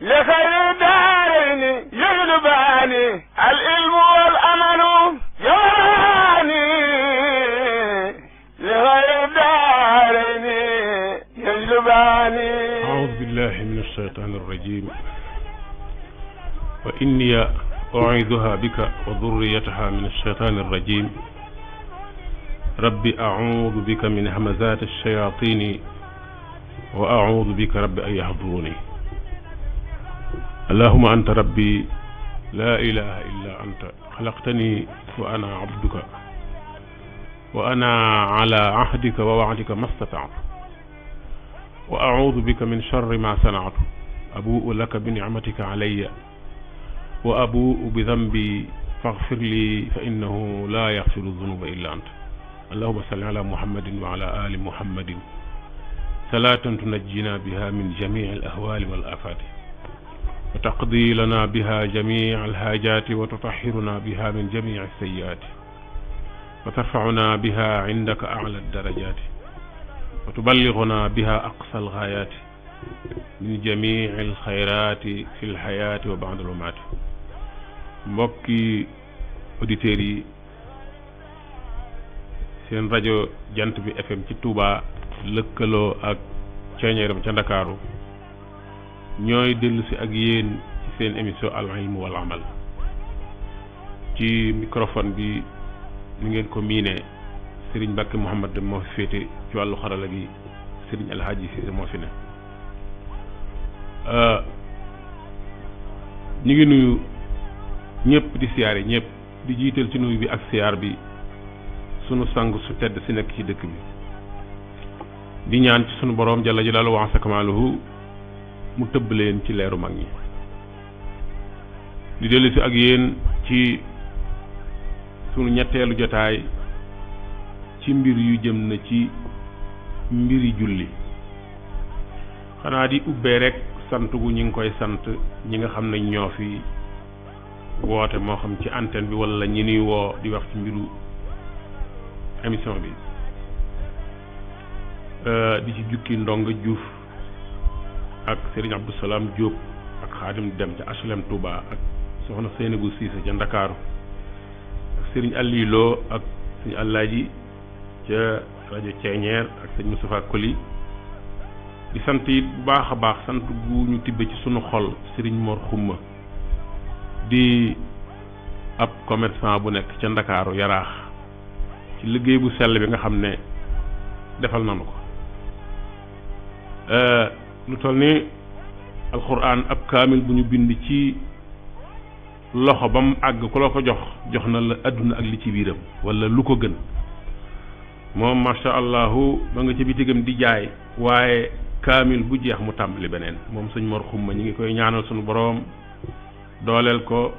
لخير الدارين يجلباني العلم والأمل يراني لخير الدارين يجلباني. أعوذ بالله من الشيطان الرجيم وإني أعيذها بك وذريتها من الشيطان الرجيم ربي أعوذ بك من همزات الشياطين وأعوذ بك رب أن يحضروني. اللهم أنت ربي لا إله إلا أنت خلقتني وأنا عبدك وأنا على عهدك ووعدك ما استطعت وأعوذ بك من شر ما صنعت أبوء لك بنعمتك علي وأبوء بذنبي فاغفر لي فإنه لا يغفر الذنوب إلا أنت. اللهم صل على محمد وعلى آل محمد صلاة تنجينا بها من جميع الأهوال والآفات وتقضي لنا بها جميع الحاجات وتطهرنا بها من جميع السيئات وترفعنا بها عندك أعلى الدرجات وتبلغنا بها أقصى الغايات من جميع الخيرات في الحياة وبعد الممات. mbokki auditeurs yi seen rajo jant bi FM ci Touba lëkkaloo ak ceeñeeram ca Ndakaaru ñooy dellu si ak yéen ci seen émission al ilm wal amal ci microphone bi ni ngeen ko miine Serigne Mbacke Mouhamad moo fi féete ci wàllu xarala gi Serigne Alhaji Cissé moo fi ne ñu ngi nuyu ñëpp di siyaare ñëpp di jiital ci nuyu bi ak siyaar bi sunu sang su tedd si nekk ci dëkk bi di ñaan ci sunu boroom jalla jalaaluhu wa azza kamaaluhu mu tëbb leen ci leeru mag ñi di dellu si ak yéen ci sunu ñetteelu jotaay ci mbir yu jëm na ci mbiri julli xanaa di ubbee rek sant gu ñi ngi koy sant ñi nga xam ne ñoo fi woote moo xam ci antenne bi wala ñi nuy woo di wax ci mbiru émission bi di ci jukki Ndonga Diouf ak Serigne Abdou Salam Diop ak Khadim Dem ca HLM Touba ak soxna Seynabou Cissé ca Ndakaaru ak Serigne Aliou Lo ak Serigne Alaaji ca rajo Ceeñeer ak Serigne Moustapha Koli di sant it bu baax a baax sant gu ñu tibbe ci sunu xol Serigne Mor Xumma di ab commerçant bu nekk ca Ndakaaru Yaraax ci liggéey bu sell bi nga xam ne defal nañu ko lu toll ni alxuraan ab kaamil bu ñu bind ci loxo ba mu àgg ku la ko jox na la àdduna ak li ci biiram wala lu ko gën moom masha allahu ba nga ci bitigam di jaay waaye kaamil bu jeex mu tàmbali beneen moom sëñ Mor Xumma ñi ngi koy ñaanal sunu boroom dooleel ko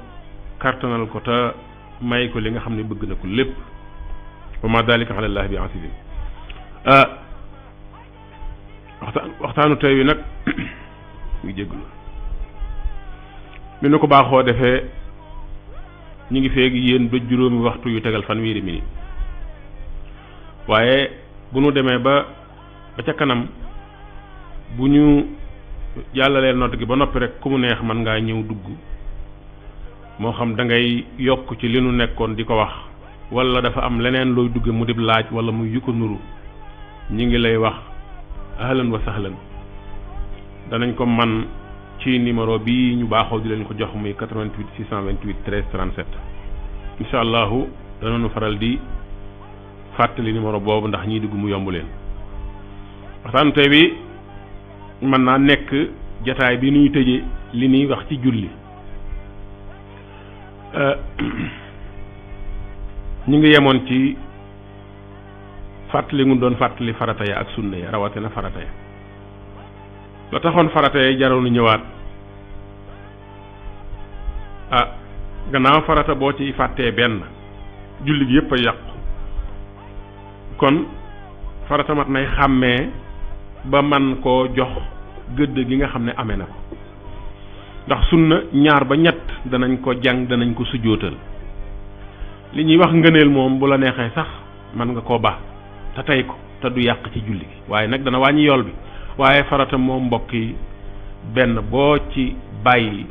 kartanal ko te may ko li nga xam ne bëgg na ko lépp wa ma dalika ala llahi bi asizin waxtaanu tey wi nag ngi jégglu mi nu ko baaxoo defee ñu ngi feegi yéen ba juróomi waxtu yu tegal fanweeri minute waaye bu nu demee ba ca kanam bu ñu jàllalee nodd gi ba noppi rek ku mu neex mën ngaa ñëw dugg moo xam da ngay yokk ci li nu nekkoon di ko wax wala dafa am leneen looy dugge mu dib laaj wala muy yu ko nuru ñi ngi lay wax ahlan wa sahlan danañ ko man ci numéro bi ñu baaxoo di leen ko jox muy 88 628 13 37 incha allahu danañu faral di fàttali numéro boobu ndax ñiy dugg mu yomb leen waxtaanu tey bi mën naa nekk jataay bi nuy tëje li ñuy wax ci julli ñu ngi yemoon ci fàttali ngu doon fàttali farata ya ak sunna ya rawatina farata ya la taxoon farata ya jaroonu ñëwaat gannaaw farata boo ci fàttee benn julli gi yépp a yàqu kon farata mat nay xàmmee ba man koo jox gëdd gi nga xam ne amee na ko ndax sunna ñaar ba ñett danañ ko jàng danañ ko sujjóotal li ñuy wax ngëneel moom bu la neexee sax man nga koo baax te tey ko te du yàq ci julli gi waaye nag dana wàññi yool bi waaye farata moom mbokk yi benn boo ci bàyyi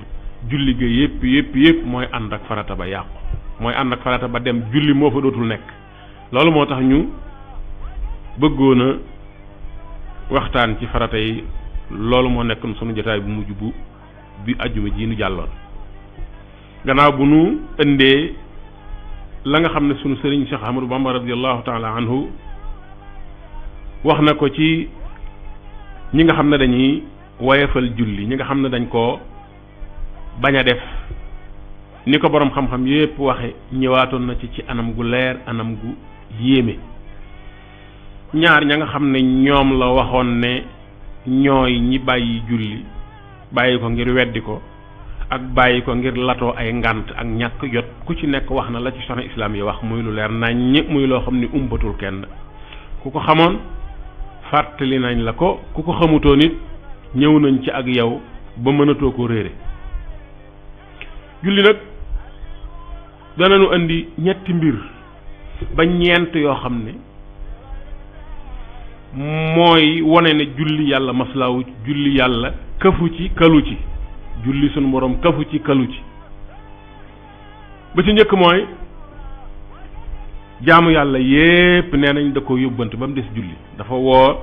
julli ga yépp mooy ànd ak farata ba yàqu, mooy ànd ak farata ba dem julli moo fa dootul nekk. loolu moo tax ñu bëggoon a waxtaan ci farata yi. loolu moo nekk sunu jotaay bu mujj bi ajjuma ji nu jàlloon, gannaaw bu nu indee la nga xam ne sunu sëriñ Cheikh Ahmadou Bamba radiyallahu taala anhu wax na ko ci ñi nga xam ne dañuy woyefal julli, ñi nga xam ne dañ koo bañ a def, ni ko boroom xam-xam yépp waxe ñëwaatoon na ci anam gu leer, anam gu yéeme. ñaar ña nga xam ne ñoom la waxoon ne ñooy ñi bàyyi julli, bàyyi ko ngir weddi ko ak bàyyi ko ngir latoo ay ngànt ak ñàkk jot, ku ci nekk wax na la ci soxna islam yi wax, muy lu leer nañ, muy loo xam ne umbatul kenn. ku ko xamoon fàttali nañ la ko, ku ko xamutoon it ñëw nañ ci ak yow ba mënatoo ko réere. julli nag danañu indi ñetti mbir ba ñeent yoo xam ne mooy wone ne julli yàlla maslaawu ci, julli yàlla kafu ci kalu ci, julli sunu borom kafu ci kalu ci. ba ci njëkk mooy jaamu yàlla yépp nee nañ da ko yóbbante ba mu des julli. dafa woo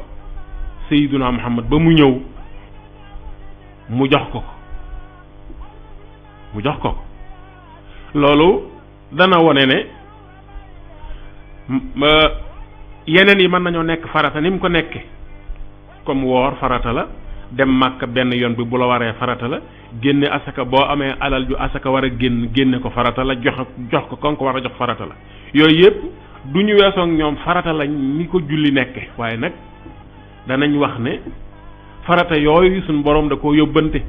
Sayyiduna Muhammad ba mu ñëw mu jox ko loolu dana wone ne yeneen yi mën nañoo nekk farata ni mu ko nekke, comme woor farata la, dem Màkka benn yoon bi bu la waree farata la, génne asaka boo amee alal ju asaka war a génne ko farata la, jox ko kon ko war a jox farata la. yooyu yëpp du ñu weesoog ñoom farata la ni ko julli nekke, waaye nag danañ wax ne farata yooyu suñ borom da koo yóbbante.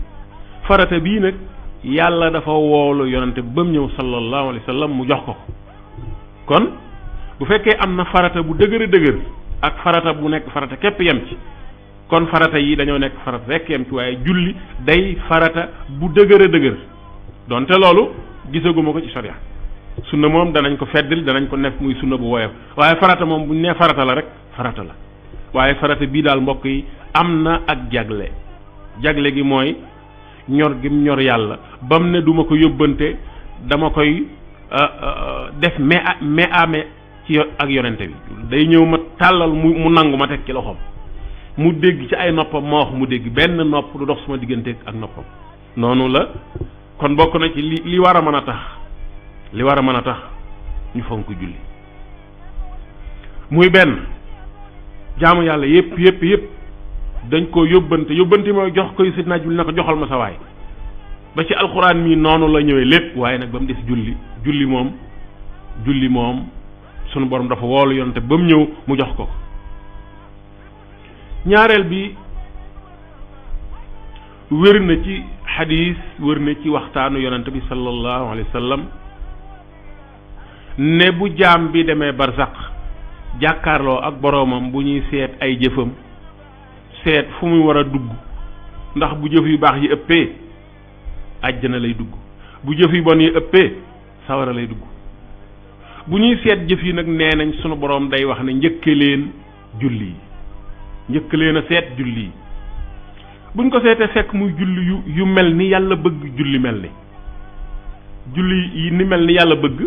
farata bii nag yàlla dafa woolu yonante ba mu ñëw sallallahu alayhi wa sallam mu jox ko. kon bu fekkee am na farata bu dëgër ak farata bu nekk farata képp yem ci, kon farata yi dañoo nekk farata rekk yem ci, waaye julli day farata bu dëgër donte loolu gisaguma ko ci sharia. sunna moom danañ ko feddil, danañ ko nekk muy sunna bu woyof, waaye farata moom buñ nee farata la rek farata la. waaye farata bii daal mbokk yi am na ak jagle gi mooy ñor gi ñor yàlla bam ne duma ko yóbbante, dama koy def mais ci ak yonente bi. day ñëw ma tàllal mu nangu ma teg ci loxoom, mu dégg ci ay noppam ma wax mu dégg, benn nopp du dox suma diggante ak noppam. noonu la kon bokk na ci li war a mën a tax ñu fonk julli. muy benn jaamu yàlla yépp dañ ko yóbbante mooy jox koy sidna julli na ko joxal ma sa waay. ba ci alxuraan mi noonu la ñëwee lépp, waaye nag ba mu des julli moom sunu borom dafa woolu yonte ba mu ñëw mu jox ko. ñaareel bi wér na ci xadiis, wér na ci waxtaanu yonente bi sallallahu alayhi wa sallam ne bu jaam bi demee barzaq jàkkaarloo ak boroomam, bu ñuy seet ay jëfam, seet fu muy war a dugg, ndax bu jëf yu baax yi ëppee àjjana lay dugg, bu jëf yu bon yi ëppee sawara lay dugg. bu ñuy seet jëf yi nag nee nañ sunu boroom day wax ne njëkke leen a seet julli yi. buñ ko seetee fekk muy julli yu mel ni yàlla bëgg julli mel ni julli yi ni mel ni yàlla bëgg,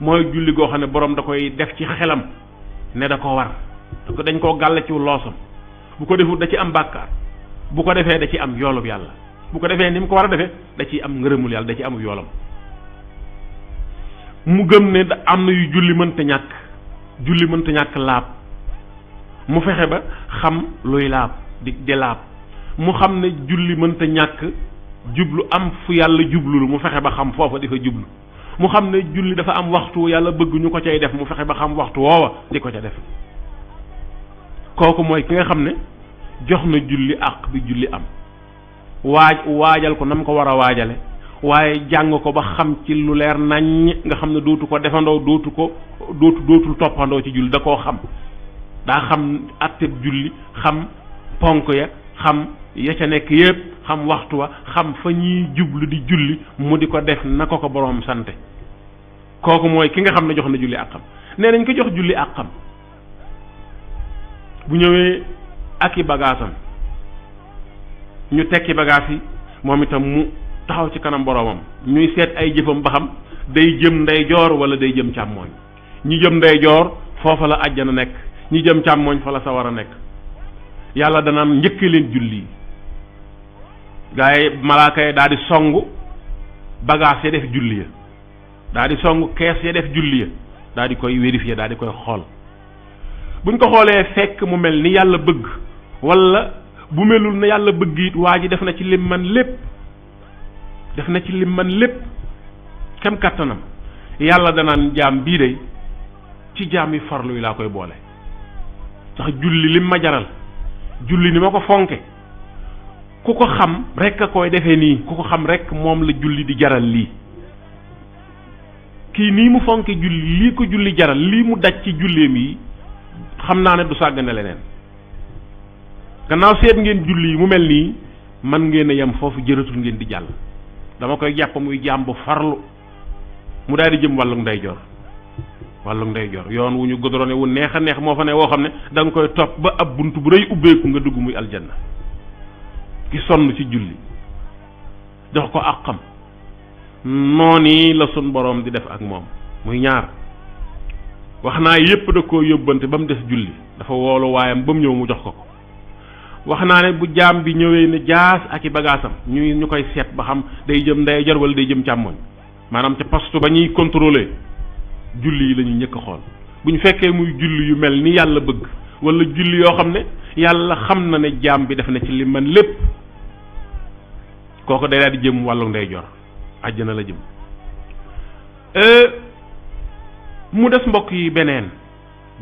mooy julli goo xam ne boroom da koy def ci xelam ne da ko war, dañ koo gàll ci loosam. bu ko defut da ci am bàkkaar, bu ko defee da ci am yoolub yàlla, bu ko defee ni mu ko war a defee da ciy am ngërëmul yàlla, da ci amul yoolam. mu gëm ne am na yu julli mënta ñàkk laab, mu fexe ba xam luy laab di laab. mu xam ne julli mënta ñàkk jublu, am fu yàlla jublulu, mu fexe ba xam foofa di fa jublu. mu xam ne julli dafa am waxtu yàlla bëgg ñu ko cay def, mu fexe ba xam waxtu woowa di ko ca def. kooku mooy ki nga xam ne jox na julli àq bi julli am, waajal ko nam ko war a waajale, waaye jàng ko ba xam ci lu leer naññ, nga xam ne dootu ko defandoo, dootul toppandoo ci julli, da koo xam. daa xam atteb julli, xam ponk ya, xam ya ca nekk yépp, xam waxtu wa, xam fa ñuy jublu di julli, mu di ko def na ko boroom sante. kooku mooy ki nga xam ne jox na julli àqam. nee nañ ko jox julli àqam bu ñëwee ak i bagaasam, ñu tekki bagaas yi, moom itam taxaw ci kanam boroomam ñuy seet ay jëfam ba xam day jëm ndeyjoor wala day jëm càmmooñ. ñi jëm ndeyjoor foofa la àjjana nekk, ñi jëm càmmooñ fa la sawara nekk. yàlla danaan njëkk leen julli gaa yi malaaka yi daal di songu bagage ya def julli ya, daal di songu kees ya def julli ya, daal di koy vérifier, daal di koy xool. buñ ko xoolee fekk mu mel ni yàlla bëgg wala bu melul na yàlla bëgg it waa ji def na ci lim man lépp, def na ci lim man lépp kem kattanam, yàlla danaan jaam bii de ci jaam yi farlu yi laa koy boole. ndax julli lim ma jaral, julli ni ma ko fonke, ku ko xam rek a koy defee nii, ku ko xam rek moom la julli di jaral lii. kii nii mu fonke julli, lii ko julli jaral, lii mu daj ci julleem yi, xam naa ne du sàggane leneen. gannaaw seet ngeen julli yi mu mel nii, man ngeen a yem foofu, jëratul ngeen di jàll. dama koy jàpp muy jaam bu farlu, mu daal di jëm wàllug ndeyjoor. wàllug ndeyjoor yoon wu ñu godrone wu neex a neex moo fa ne woo xam ne da nga koy topp ba ab bunt bu rëy ubbeeku nga dugg muy aljanna. ki sonn ci julli jox ko àqam, noonu la sun boroom di def ak moom. muy ñaar, wax naa yépp da koo yóbbante ba mu des julli, dafa woolu waayam ba mu ñëw mu jox ko ko. wax naa ne bu jaam bi ñëwee ne jaas ak i bagaasam ñu koy seet ba xam day jëm ndeyjoor wala day jëm càmmoñ, maanaam ca poste ba ñuy contrôler julli yi la ñuy njëkk a xool. bu ñu fekkee muy julli yu mel ni yàlla bëgg, wala julli yoo xam ne yàlla xam na ne jaam bi def na ci li man lépp, kooku day daal di jëm wàllu ndeyjoor, àjjana la jëm. mu des mbokk yi beneen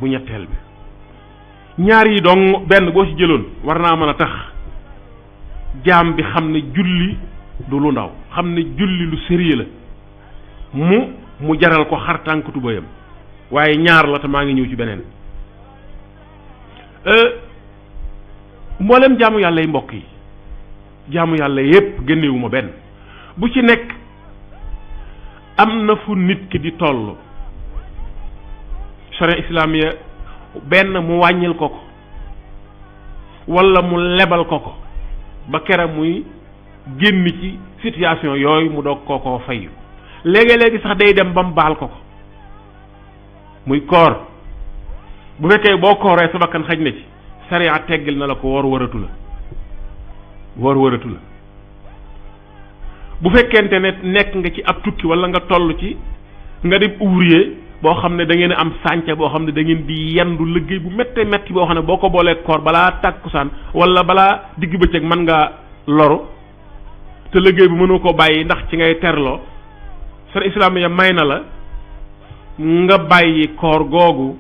bu ñetteel bi, ñaar yi dong benn boo ci jëloon war naa mën a tax jaam bi xam ne julli du lu ndaw, xam ne julli lu sérieux la, mu jaral ko xar tànk tubayam. waaye ñaar la te maa ngi ñëw ci beneen. mboolem jaamu yàlla yi mbokk yi, jaamu yàlla yépp génnewuma benn, bu ci nekk am na fu nit ki di toll. sharia islamiya benn mu wàññil ko ko wala mu lebal ko ko ba kera muy génn ci situation yooyu mu doog koo fayu. léegi sax day dem ba mu baal ko muy koor. bu fekkee boo kooree sa bakkan xaj na ci, sariya teggil na la ko, woor wëratu la. bu fekkente ne nekk nga ci ab tukki wala nga toll ci nga di ouvrier boo xam ne da ngeen am sànca boo xam ne da ngeen di yendu liggéey bu méttee métti boo xam ne boo ko boolee koor balaa tàkkusaan wala balaa digg bëccëg mën nga loru te liggéey bi mënoo ko bàyyi ndax ci ngay terloo. seen islaam ya may na la nga bàyyi koor googu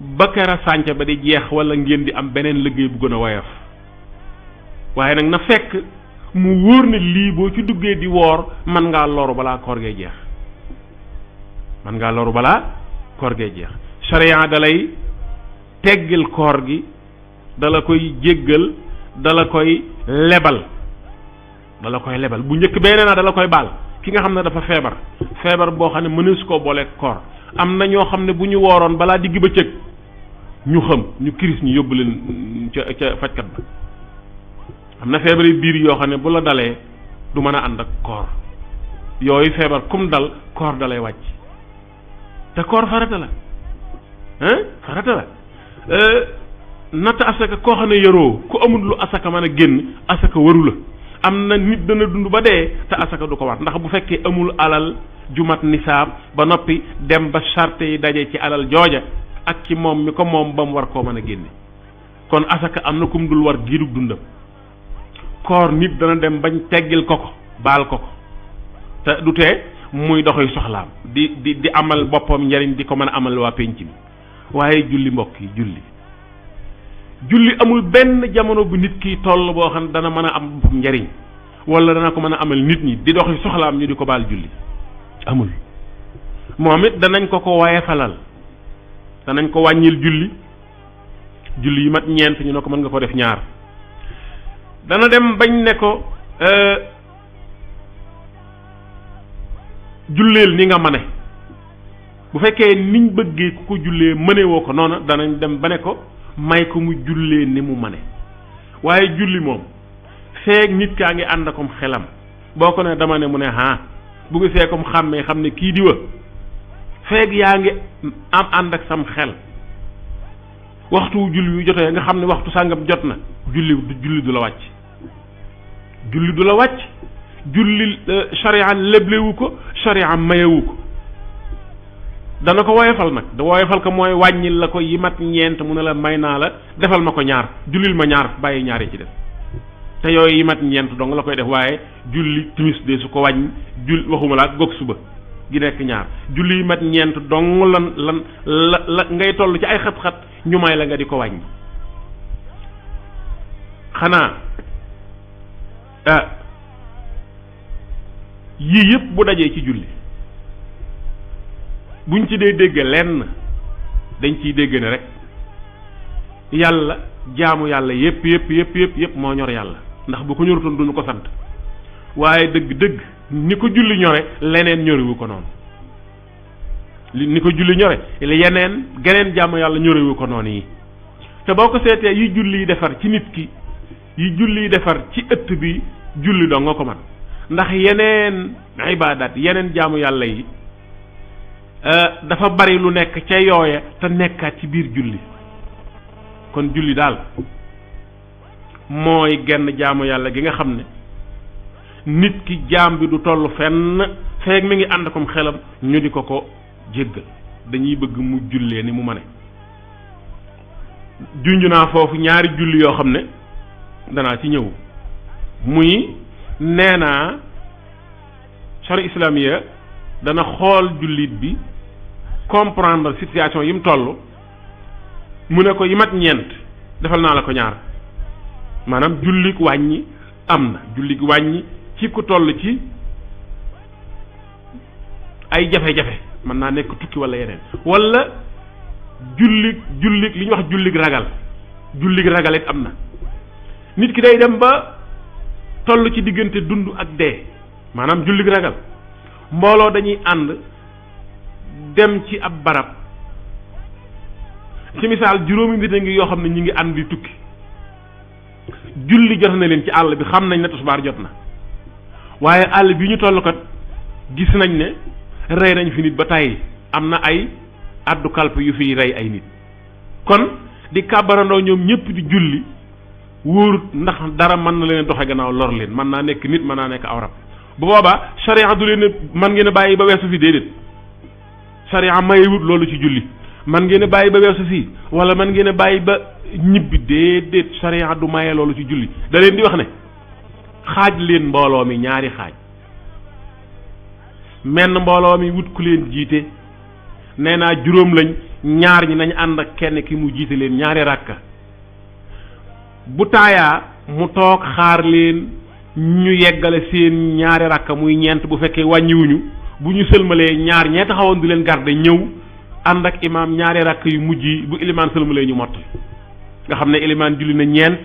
ba kera sànca ba di jeex wala ngeen di am beneen liggéey bu gën a woyof. waaye nag na fekk mu wóor ne lii boo ci duggee di woor mën ngaa loru balaa koor gee jeex. sharia dalay teggil koor gi, dala koy jéggal, dala koy lebal. bu njëkk beneen naa dala koy baal ki nga xam ne dafa feebar boo xam ne mënees koo booleeg koor. am na ñoo xam ne bu ñu wooroon balaa digg bëccëg ñu kiris ñu yóbbu leen ca fajkat ba. am na feebari biir yoo xam ne bu la dalee du mën a ànd ak koor. yooyu feebar kum dal koor dalay wàcc, te koor farata la natt asaka koo xam ne yoroo ku amul lu asaka mën a génn, asaka waru la. am na nit dana dund ba dee te asaka du ko war, ndax bu fekkee amul alal jumat nisaab ba noppi dem ba charte yi daje ci alal jooja ak ci moom mi ko moom ba mu war koo mën a génne. kon asaka am na kum dul war giirug dundam. koor nit dana dem bañ teggil ko baal ko te du tee muy doxuy soxlaam di amal boppam njariñ di ko mën a amal waa penc mi. waaye julli mbokk yi, julli amul benn jamono bu nit ki toll boo xam ne dana mën a am boppam njariñ wala dana ko mën a amal nit ñi di doxi soxlaam ñu di ko baal julli. amul. moom it danañ ko wayefalal, danañ ko wàññil julli yi mat ñeent ñu ne ko mën nga ko def ñaar. dana dem bañ ne ko julleel ni nga mane. bu fekkee niñ bëggee ku ko jullee mëne woo ko noona danañ dem ba ne ko may ko mu jullee ni mu mane. waaye julli moom feek nit kaa ngi ànd akom xelam boo ko ne dama ne mu ne bu gisee comme xàmmee xam ne kii diwa feeg yaa ngi am ànd ak sam xel waxtu julli yu jotee nga xam ne waxtu sàngam jot na julli du la wàcc julli du la wàcc julli sharia leblewu ko sharia mayewu ko dana ko woyefal nag da woyefal ko mooy wàññil la ko yi mat ñeent mu ne la may naa la defal ma ko ñaar jullil ma ñaar bàyyi ñaar yi ci def te yooyu yi mat ñeent dong la koy def waaye julli timis de su ko wàññ waxuma la ak gog suba gi nekk ñaar julli yi mat ñeent dong la ngay toll ci ay xat-xat ñu may la nga di ko wàññi xanaa yii yëpp bu dajee ci julli buñ ci dee dégg lenn dañ ciy dégg ne rek yàlla jaamu yàlla yëpp moo ñor yàlla ndax bu ko ñorutoon duñu ko sant waaye dëgg-dëgg ni ko julli ñore leneen ñorewu ko noonu ni ko julli ñore geneen jaamu yàlla ñorewu ko noonu yi te boo ko seetee yi julli yi defar ci nit ki yi julli yi defar ci ëtt bi julli doo nga ko man ndax yeneen ibaadaat yeneen jaamu yàlla yi dafa bari lu nekk ca yooya te nekkaat ci biir julli kon julli daal mooy genn jaamu yàlla gi nga xam ne nit ki jaam bi du toll fenn feeg mi ngi ànd akom xelam ñu di ko jéggal dañuy bëgg mu jullee ni mu mane junj naa foofu ñaari julli yoo xam ne danaa ci ñëw muy nee naa charia islamiya dana xool jullit bi comprendre situation yi mu toll mu ne ko yi mat ñeent defal naa la ko ñaar maanaam jullik wàññi am na jullik wàññi ci ku toll ci ay jafe-jafe mën naa nekk tukki wala yeneen wala jullik li ñuy wax jullik ragal it am na nit ki day dem ba toll ci diggante dund ak dee maanaam jullik ragal mbooloo dañuy ànd dem ci ab barab ci misaal juróomi nit a ngi yoo xam ne ñu ngi ànd di tukki julli jot na leen ci àll bi xam nañ ne tisbaar jot na waaye àll bi ñu toll kat gis nañ ne rey nañ fi nit ba tàyyi am na ay addu kalpe yu fiy rey ay nit kon di kàbbarandoo ñoom ñëpp di julli wóorut ndax dara mën na leen doxe gannaaw lor leen mën naa nekk nit mën naa nekk aw rab bu boobaa sharia du leen man ngeen a bàyyi ba weesu fi déedéet sharia mayewut loolu ci julli man ngeen a bàyyi ba weesu fii wala man ngeen a bàyyi ba ñibbi déedéet sharia du maye loolu ci julli da leen di wax ne xaaj leen mbooloo mi ñaari xaaj menn mbooloo mi wut ku leen jiite nee naa juróom lañ ñaar ñi nañ ànd ak kenn ki mu jiite leen ñaari ràkka bu taayaa mu toog xaar leen ñu yeggale seen ñaari rakka muy ñeent bu fekkee wàññiwuñu bu ñu sëlmalee ñaar ñee taxawoon di leen garde ñëw ànd ak imaam ñaari rakk yu mujj yi bu ilimaan sëlmalee ñu mottali nga xam ne ilimaan julli na ñeent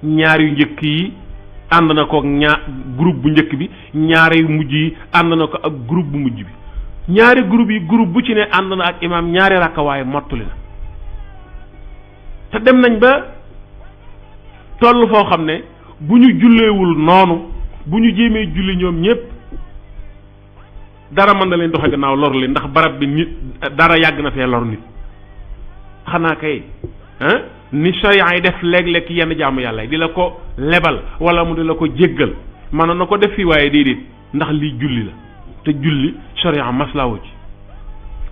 ñaar yu njëkk yi ànd na ko ak groupe bu njëkk bi ñaari yu mujj yi ànd na ko ak groupe bu mujj bi ñaari groupe yi groupe bu ci ne ànd na ak imaam ñaari rakka waaye mottali na te dem nañ ba toll foo xam ne bu ñu julleewul noonu bu ñu jéemee julli ñoom ñëpp dara mën na leen doxe gannaaw lor leen ndax barab bi nit dara yàgg na fee lor nit xanaa kay ni sharia yi def léeg-léeg yenn jaamu yàlla yi di la ko lebal wala mu di la ko jéggal mën na ko def fii waaye déedéet ndax lii julli la te julli sharia maslaawu ci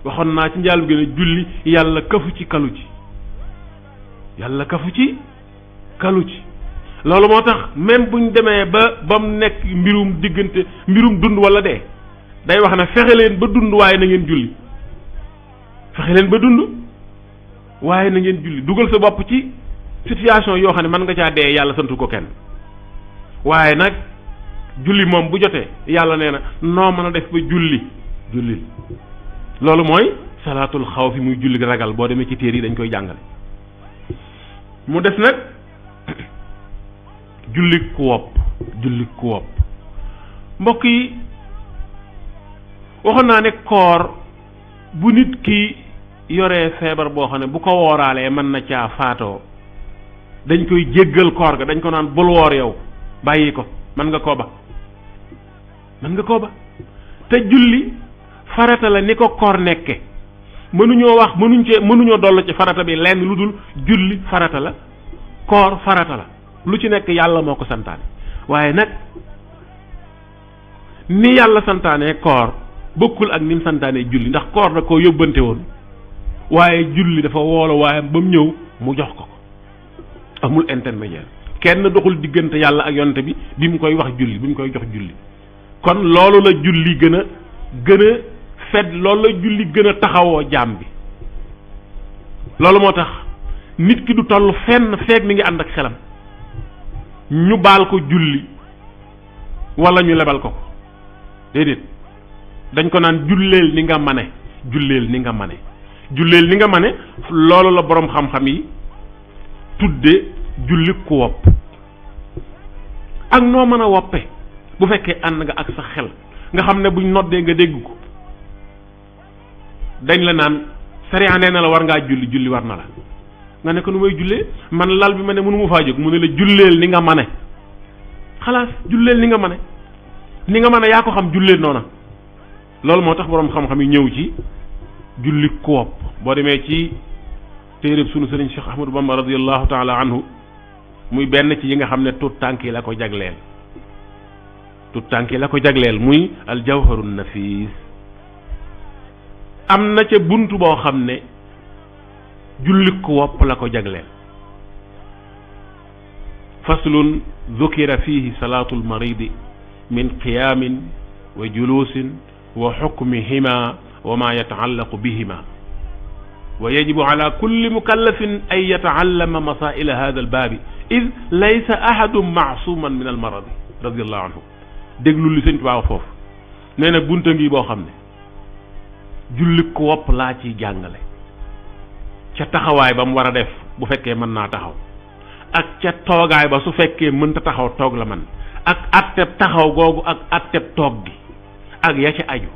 waxoon naa ci njaalu gën a julli yàlla kafu ci kalu ci yàlla kafu ci kalu ci loolu moo tax même buñ demee ba mu nekk mbirum dund wala dee day wax ne fexe leen ba dund waaye na ngeen julli fexe leen ba dund waaye na ngeen julli dugal sa bopp ci situation yoo xam ne mën nga caa dee yàlla santu ko kenn waaye nag julli moom bu jotee yàlla nee na noo mën a def ba julli loolu mooy salaatul xawfi muy julli ragal boo demee ci téere yi dañ koy jàngale mu des nag julli ku wopp mbokk yi waxoon naa ne koor bu nit ki yoree feebar boo xam ne bu ko wooraalee mën na caa faatoo dañ koy jéggal koor ga dañ ko naan bul woor yow bàyyi ko mën nga koo ba mën nga koo ba te julli farata la ni ko koor nekke mënuñoo dollu ci farata bi lenn lu dul julli farata la koor farata la lu ci nekk yàlla moo ko santaane waaye nag ni yàlla santaane koor bokkul ak ni mu santaane julli ndax koor da koo yóbbante woon waaye julli dafa woolo waaye ba mu ñëw mu jox ko amul intermédiaire kenn doxul diggante yàlla ak yonte bi mu koy wax julli bi mu koy jox julli kon loolu la julli gën a fedd loolu la julli gën a taxawoo jaam bi loolu moo tax nit ki du toll fenn feeg mi ngi ànd ak xelam ñu baal ko julli wala ñu lebal ko déedéet dañ ko naan julleel ni nga mane julleel ni nga mane julleel ni nga mane loolu la boroom xam-xam yi tudde julli ku wopp ak noo mën a woppe bu fekkee ànd nga ak sa xel nga xam ne buñ noddee nga dégg ko dañ la naan sariya nee na la war ngaa julli war na la nga ne ko nu may jullee man lal bi ma ne mënu mu faa jóg mu ne la julleel ni nga mane xalaas julleel ni nga mane yaa ko xam julleel noona loolu moo tax boroom xam-xam yi ñëw ci julli ku wopp boo demee ci téeréb sunu sëriñ Cheikh Ahmadou Bamba radiyallahu taala anhu muy benn ci yi nga xam ne tut tànk yi la ko jagleel muy aljawharun nafis am na ca bunt boo xam ne julli ku wopp la ko jagleel faslun dhukira fihi salaatul maridi min qiyaamin wa juluusin wa xukmihima wa ma yataallaqu bihima wa yajibu ala kulli mukallafin an yataallama masaila hada albaabi id laysa ahadun maasuman min almaradi radiallahu anhu déglu li sëñ Tuubaa foofu nee na bunta ngi boo xam ne julli ku wopp laa ciy jàngale ca taxawaay ba mu war a def bu fekkee mën naa taxaw ak ca toogaay ba su fekkee mënta taxaw toog la man ak atteb taxaw googu ak atteb toog gi ak ya ca aju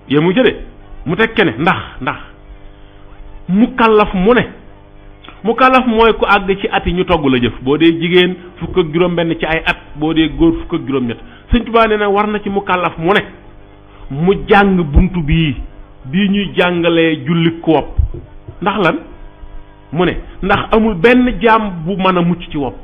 ye mu jëde mu tekke ne ndax mukallaf mooy ku àgg ci at yi ñu togg la jëf boo dee jigéen fukk ak juróom benn ci ay at boo dee góor fukk ak juróom ñett Sëñ Tuubaa nee na war na ci mukallaf mu ne mu jàng buntu bii ñuy jàngalee julli ku wopp ndax lan mu ne ndax amul benn jaam bu mën a mucc ci wopp